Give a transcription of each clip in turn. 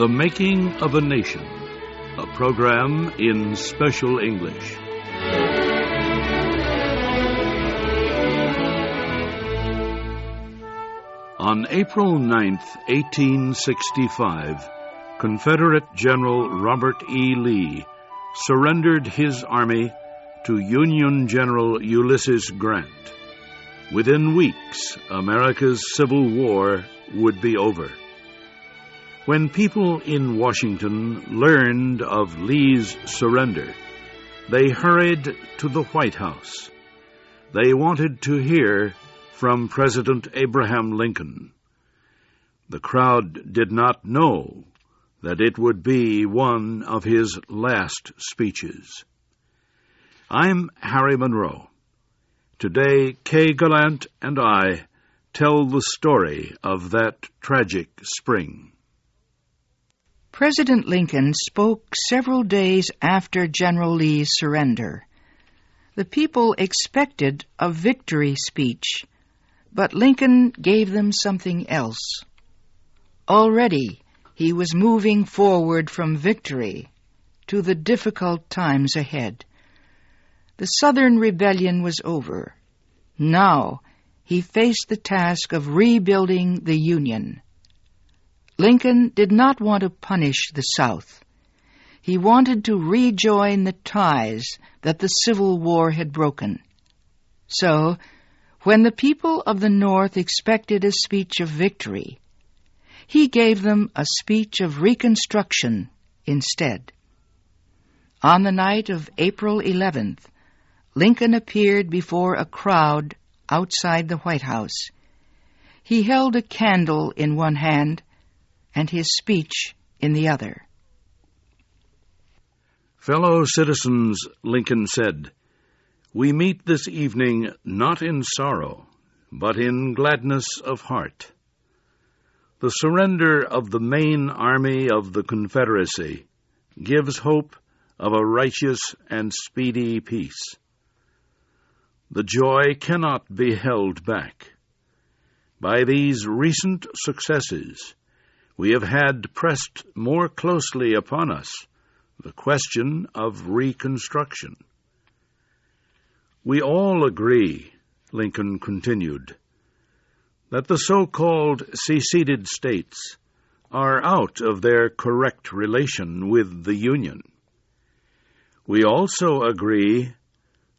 The Making of a Nation, a program in special English. On April 9th, 1865, Confederate General Robert E. Lee surrendered his army to Union General Ulysses Grant. Within weeks, America's Civil War would be over. When people in Washington learned of Lee's surrender, they hurried to the White House. They wanted to hear from President Abraham Lincoln. The crowd did not know that it would be one of his last speeches. I'm Harry Monroe. Today, Kay Gallant and I tell the story of that tragic spring. President Lincoln spoke several days after General Lee's surrender. The people expected a victory speech, but Lincoln gave them something else. Already, he was moving forward from victory to the difficult times ahead. The Southern Rebellion was over. Now, he faced the task of rebuilding the Union. Lincoln did not want to punish the South. He wanted to rejoin the ties that the Civil War had broken. So, when the people of the North expected a speech of victory, he gave them a speech of reconstruction instead. On the night of April 11th, Lincoln appeared before a crowd outside the White House. He held a candle in one hand and his speech in the other. Fellow citizens, Lincoln said, we meet this evening not in sorrow, but in gladness of heart. The surrender of the main army of the Confederacy gives hope of a righteous and speedy peace. The joy cannot be held back. By these recent successes, we have had pressed more closely upon us the question of Reconstruction. We all agree, Lincoln continued, that the so-called seceded states are out of their correct relation with the Union. We also agree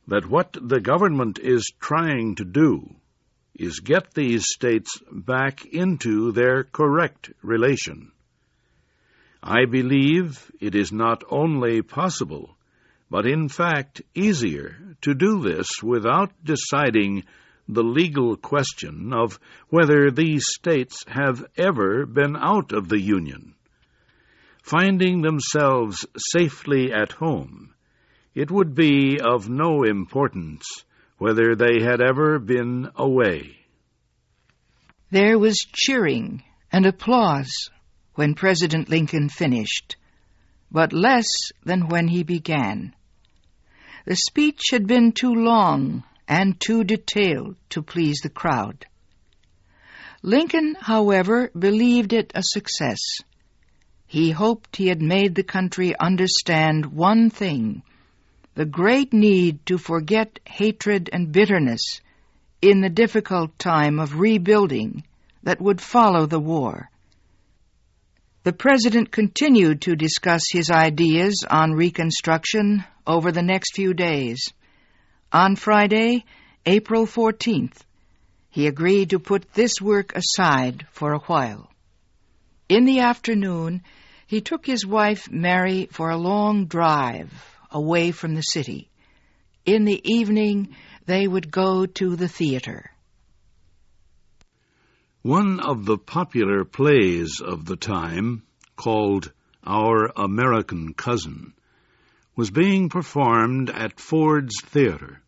that what the government is trying to do is get these states back into their correct relation. I believe it is not only possible, but in fact easier to do this without deciding the legal question of whether these states have ever been out of the Union. Finding themselves safely at home, it would be of no importance whether they had ever been away. There was cheering and applause when President Lincoln finished, but less than when he began. The speech had been too long and too detailed to please the crowd. Lincoln, however, believed it a success. He hoped he had made the country understand one thing: the great need to forget hatred and bitterness in the difficult time of rebuilding that would follow the war. The President continued to discuss his ideas on Reconstruction over the next few days. On Friday, April 14th, he agreed to put this work aside for a while. In the afternoon, he took his wife Mary for a long drive away from the city. In the evening, they would go to the theater. One of the popular plays of the time, called Our American Cousin, was being performed at Ford's Theater,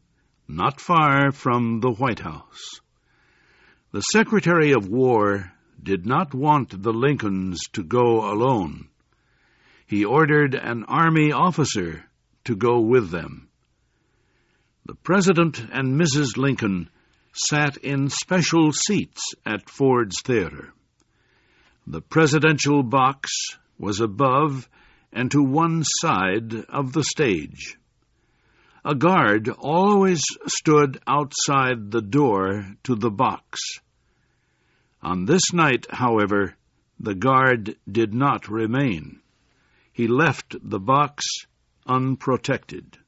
not far from the White House. The Secretary of War did not want the Lincolns to go alone. He ordered an Army officer to go with them. The President and Mrs. Lincoln sat in special seats at Ford's Theater. The presidential box was above and to one side of the stage. A guard always stood outside the door to the box. On this night, however, the guard did not remain. He left the box unprotected.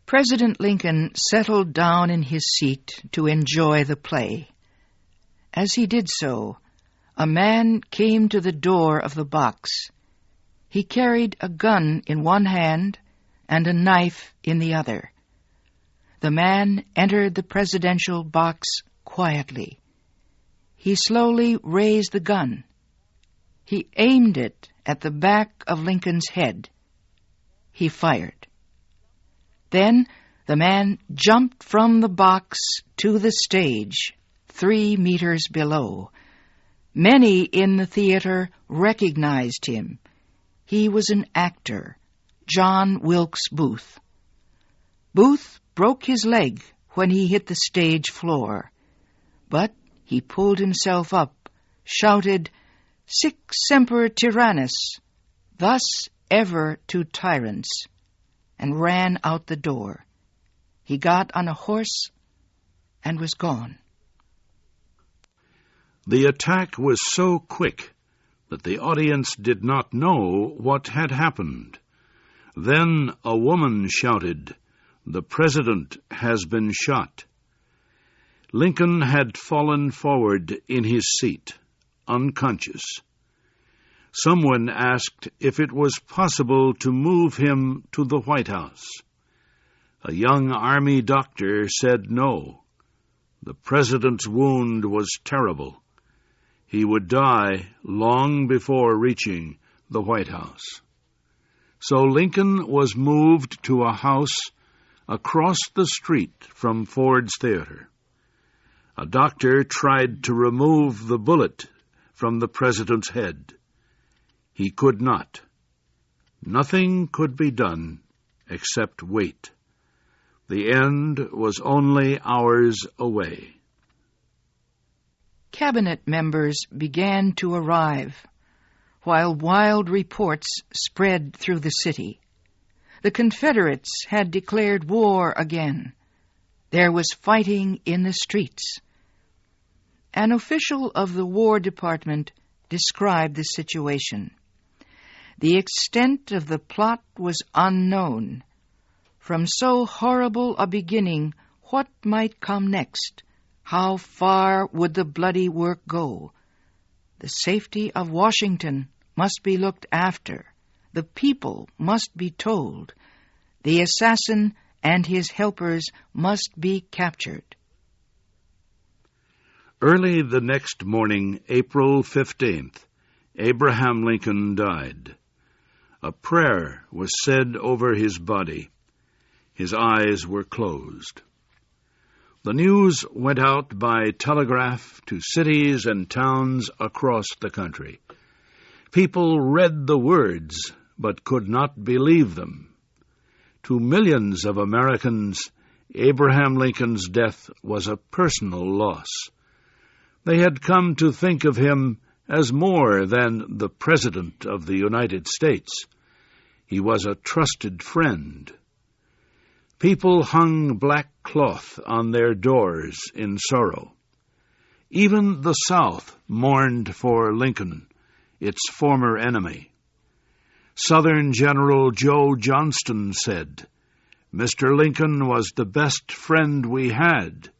President Lincoln settled down in his seat to enjoy the play. As he did so, a man came to the door of the box. He carried a gun in one hand and a knife in the other. The man entered the presidential box quietly. He slowly raised the gun. He aimed it at the back of Lincoln's head. He fired. Then the man jumped from the box to the stage, 3 meters below. Many in the theater recognized him. He was an actor, John Wilkes Booth. Booth broke his leg when he hit the stage floor, but he pulled himself up, shouted, "Sic semper tyrannis," thus ever to tyrants, and ran out the door. He got on a horse and was gone. The attack was so quick that the audience did not know what had happened. Then a woman shouted, "The president has been shot." Lincoln had fallen forward in his seat, unconscious. Someone asked if it was possible to move him to the White House. A young Army doctor said no. The president's wound was terrible. He would die long before reaching the White House. So Lincoln was moved to a house across the street from Ford's Theater. A doctor tried to remove the bullet from the president's head. He could not. Nothing could be done except wait. The end was only hours away. Cabinet members began to arrive, while wild reports spread through the city. The Confederates had declared war again. There was fighting in the streets. An official of the War Department described the situation. The extent of the plot was unknown. From so horrible a beginning, what might come next? How far would the bloody work go? The safety of Washington must be looked after. The people must be told. The assassin and his helpers must be captured. Early the next morning, April 15th, Abraham Lincoln died. A prayer was said over his body. His eyes were closed. The news went out by telegraph to cities and towns across the country. People read the words, but could not believe them. To millions of Americans, Abraham Lincoln's death was a personal loss. They had come to think of him as more than the President of the United States. He was a trusted friend. People hung black cloth on their doors in sorrow. Even the South mourned for Lincoln, its former enemy. Southern General Joe Johnston said, "Mr. Lincoln was the best friend we had.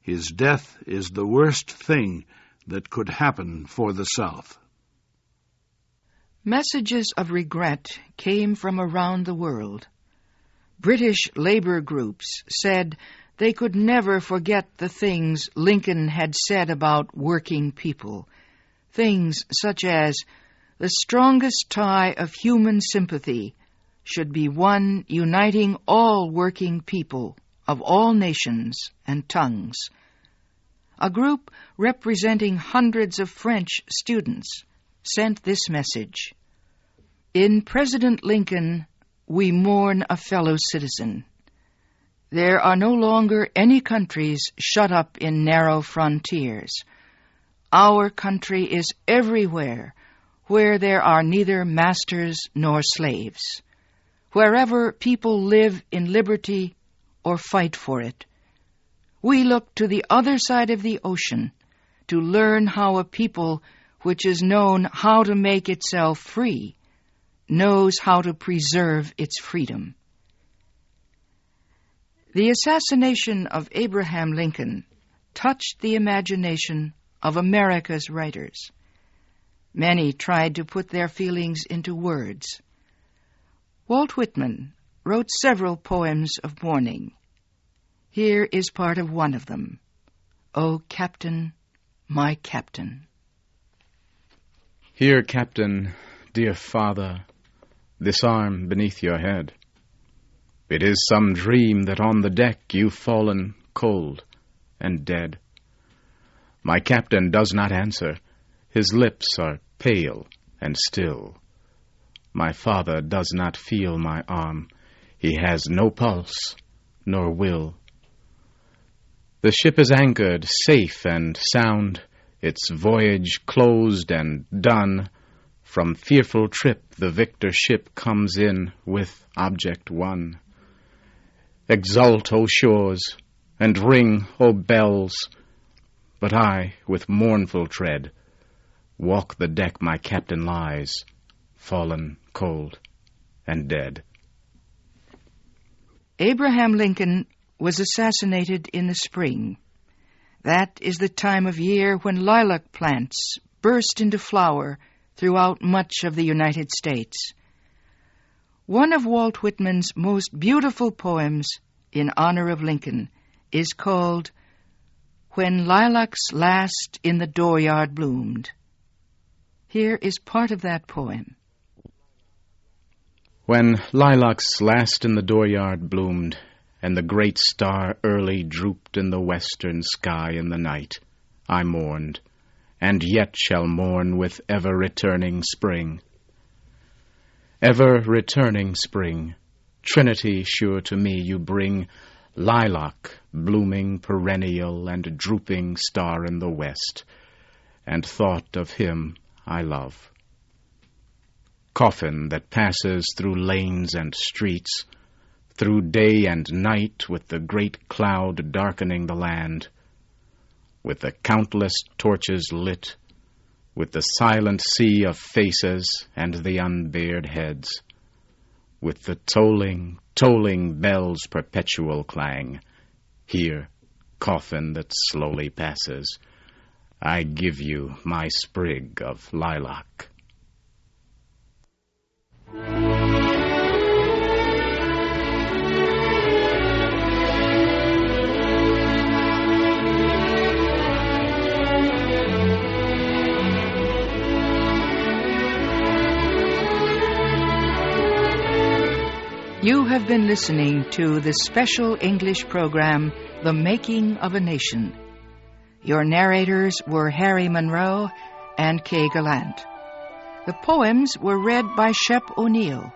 His death is the worst thing that could happen for the South." Messages of regret came from around the world. British labor groups said they could never forget the things Lincoln had said about working people. Things such as, the strongest tie of human sympathy should be one uniting all working people of all nations and tongues. A group representing hundreds of French students sent this message: "In President Lincoln, we mourn a fellow citizen. There are no longer any countries shut up in narrow frontiers. Our country is everywhere, where there are neither masters nor slaves, wherever people live in liberty or fight for it. We look to the other side of the ocean to learn how a people which has known how to make itself free knows how to preserve its freedom. The assassination of Abraham Lincoln touched the imagination of America's writers. Many tried to put their feelings into words. Walt Whitman wrote several poems of mourning. Here is part of one of them. O Captain, my Captain. Here, Captain, dear father, this arm beneath your head. It is some dream that on the deck you've fallen cold and dead. My captain does not answer. His lips are pale and still. My father does not feel my arm. He has no pulse nor will. The ship is anchored, safe and sound, its voyage closed and done. From fearful trip the victor ship comes in with object won. Exult, O shores, and ring, O bells, but I, with mournful tread, walk the deck my captain lies, fallen cold and dead. Abraham Lincoln was assassinated in the spring. That is the time of year when lilac plants burst into flower throughout much of the United States. One of Walt Whitman's most beautiful poems in honor of Lincoln is called When Lilacs Last in the Dooryard Bloomed. Here is part of that poem. When lilacs last in the dooryard bloomed, and the great star early drooped in the western sky in the night, I mourned, and yet shall mourn with ever-returning spring. Ever-returning spring, Trinity sure to me you bring, lilac, blooming perennial and drooping star in the west, and thought of him I love. Coffin that passes through lanes and streets, through day and night with the great cloud darkening the land, with the countless torches lit, with the silent sea of faces and the unbared heads, with the tolling, tolling bells' perpetual clang. Here, coffin that slowly passes, I give you my sprig of lilac. You have been listening to the special English program, The Making of a Nation. Your narrators were Harry Monroe and Kay Gallant. The poems were read by Shep O'Neill.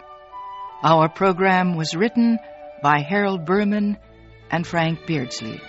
Our program was written by Harold Berman and Frank Beardsley.